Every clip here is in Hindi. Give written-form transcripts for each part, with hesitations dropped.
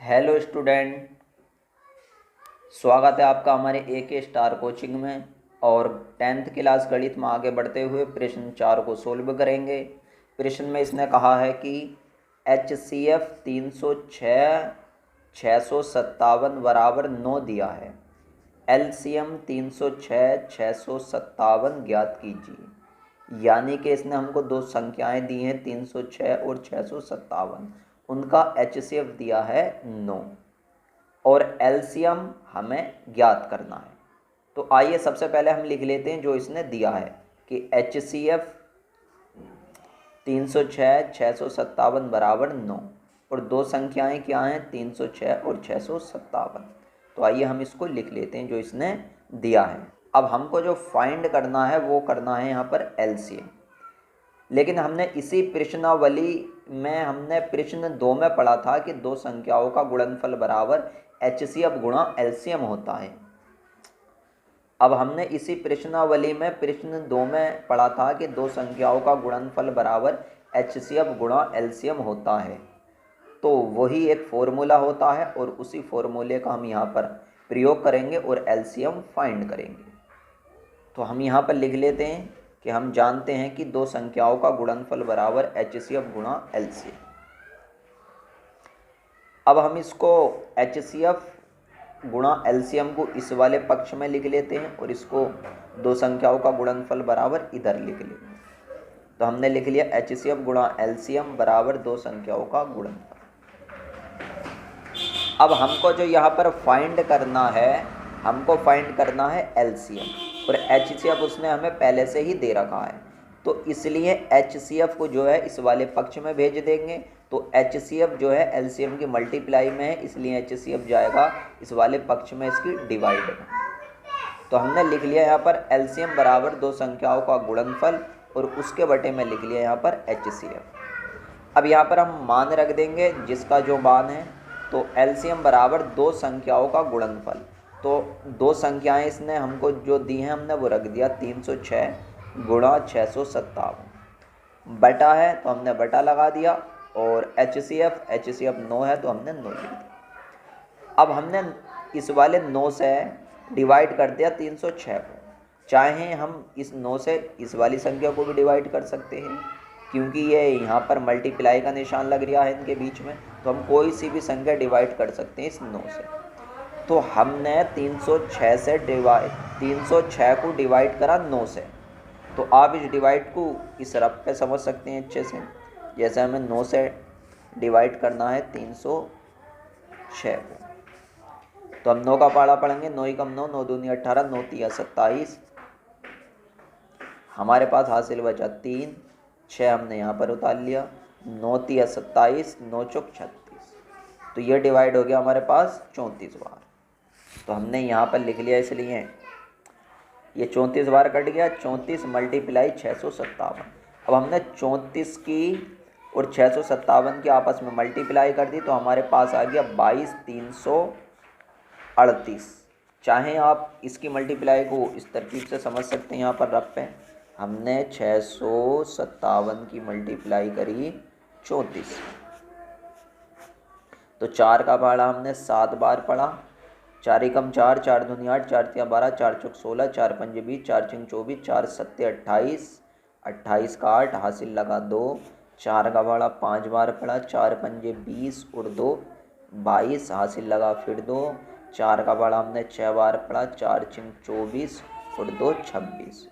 हेलो स्टूडेंट, स्वागत है आपका हमारे AK स्टार कोचिंग में। और 10th क्लास गणित में आगे बढ़ते हुए प्रश्न 4 को सोल्व करेंगे। प्रश्न में इसने कहा है कि HCF 306 657 बराबर 9 दिया है। LCM 306 657 ज्ञात कीजिए। यानी कि इसने हमको दो संख्याएं दी हैं 306 और 657, उनका HCF दिया है 9 और LCM हमें ज्ञात करना है। तो आइए सबसे पहले हम लिख लेते हैं जो इसने दिया है कि HCF 306 657 बराबर 9 और दो संख्याएं क्या हैं 306 और 657। तो आइए हम इसको लिख लेते हैं जो इसने दिया है। अब हमको जो फाइंड करना है वो करना है यहाँ पर LCM। लेकिन हमने इसी प्रश्नावली में हमने प्रश्न 2 में पढ़ा था कि दो संख्याओं का गुणनफल बराबर HCF गुणा LCM होता है। अब हमने इसी प्रश्नावली में प्रश्न 2 में पढ़ा था कि दो संख्याओं का गुणनफल बराबर HCF गुणा LCM होता है। तो वही एक फॉर्मूला होता है और उसी फॉर्मूले का हम यहाँ पर प्रयोग करेंगे और LCM फाइंड करेंगे। तो हम यहाँ पर लिख लेते हैं कि हम जानते हैं कि दो संख्याओं का गुणनफल बराबर HCF गुणा LCM। अब हम इसको HCF गुणा LCM को इस वाले पक्ष में लिख लेते हैं और इसको दो संख्याओं का गुणनफल बराबर इधर लिख लेंगे। तो हमने लिख लिया HCF गुणा LCM बराबर दो संख्याओं का गुणनफल। अब हमको जो यहाँ पर फाइंड करना है, हमको फाइंड करना है LCM और HCF उसने हमें पहले से ही दे रखा है। तो इसलिए HCF को जो है इस वाले पक्ष में भेज देंगे। तो HCF जो है LCM की मल्टीप्लाई में है, इसलिए HCF जाएगा इस वाले पक्ष में इसकी डिवाइड में। तो हमने लिख लिया यहाँ पर LCM बराबर दो संख्याओं का गुणनफल और उसके बटे में लिख लिया यहाँ पर HCF। अब यहाँ पर हम मान रख देंगे जिसका जो मान है। तो LCM बराबर दो संख्याओं का गुणनफल। तो दो संख्याएं इसने हमको जो दी हैं हमने वो रख दिया 306 गुणा 657 बटा है तो हमने बटा लगा दिया और HCF 9 है तो हमने 9 लिख दिया। अब हमने इस वाले 9 से डिवाइड कर दिया 306 को। चाहे हम इस 9 से इस वाली संख्या को भी डिवाइड कर सकते हैं क्योंकि ये यहाँ पर मल्टीप्लाई का निशान लग रहा है इनके बीच में। तो हम कोई सी भी संख्या डिवाइड कर सकते हैं इस 9 से। तो हमने 306 को डिवाइड करा 9 से। तो आप इस डिवाइड को इस रफ पे समझ सकते हैं अच्छे से। जैसे हमें 9 से डिवाइड करना है 306 को, तो हम 9 का पहाड़ा पढ़ेंगे। 9 कम 9, 9 दूनी 18, 9 तिया 27। हमारे पास हासिल बचा 3, 6 हमने यहाँ पर उतार लिया। 9 तिया 27, 9 चौक 36। तो ये डिवाइड हो गया हमारे पास 34 बार। तो हमने यहाँ पर लिख लिया, इसलिए ये 34 बार कट गया। 34 मल्टीप्लाई 657। अब हमने 34 की और 657 की आपस में मल्टीप्लाई कर दी तो हमारे पास आ गया 22,338। चाहे आप इसकी मल्टीप्लाई को इस तरकीब से समझ सकते हैं। यहाँ पर रफ पे हमने 657 की मल्टीप्लाई करी 34। तो 4 का पहाड़ा हमने 7 बार पढ़ा। 4 एकम 4, 4 दूनी 8, 4 तिया 12, 4 चौक 16, 4 पंजे 20, 4 छिंग 24, 4 सत्ते 28, 28 का 8 हासिल लगा 2। 4 का पहाड़ा 5 बार पढ़ा। 4 पंजे 20 और 2 22 हासिल लगा फिर 2। 4 का पहाड़ा हमने 6 बार पढ़ा। 4 छिंग 24 और 2 26।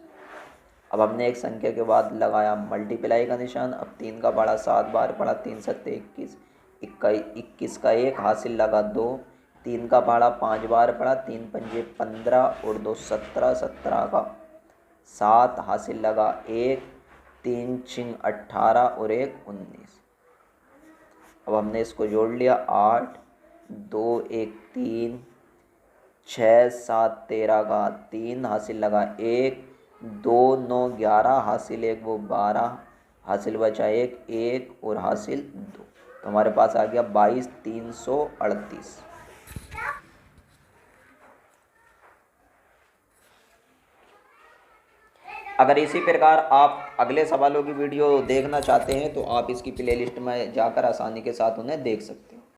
अब हमने एक संख्या के बाद लगाया मल्टीप्लाई का निशान। अब 3 का पहाड़ा 7 बार पढ़ा। 3 सत्ते 21, 21 का 1 हासिल लगा 2। 3 का पहाड़ा 5 बार पढ़ा। 3 पंजे 15 और 2 17, 17 का 7 हासिल लगा 1। 3 छिंग 18 और 1 19। अब हमने इसको जोड़ लिया 8, 2 1 3, 6 7 13 का 3 हासिल लगा 1। 2 9 11 हासिल 1 वो 12 हासिल बचा 1 और हासिल 2। तो हमारे पास आ गया 22,338। अगर इसी प्रकार आप अगले सवालों की वीडियो देखना चाहते हैं तो आप इसकी प्लेलिस्ट में जाकर आसानी के साथ उन्हें देख सकते हैं।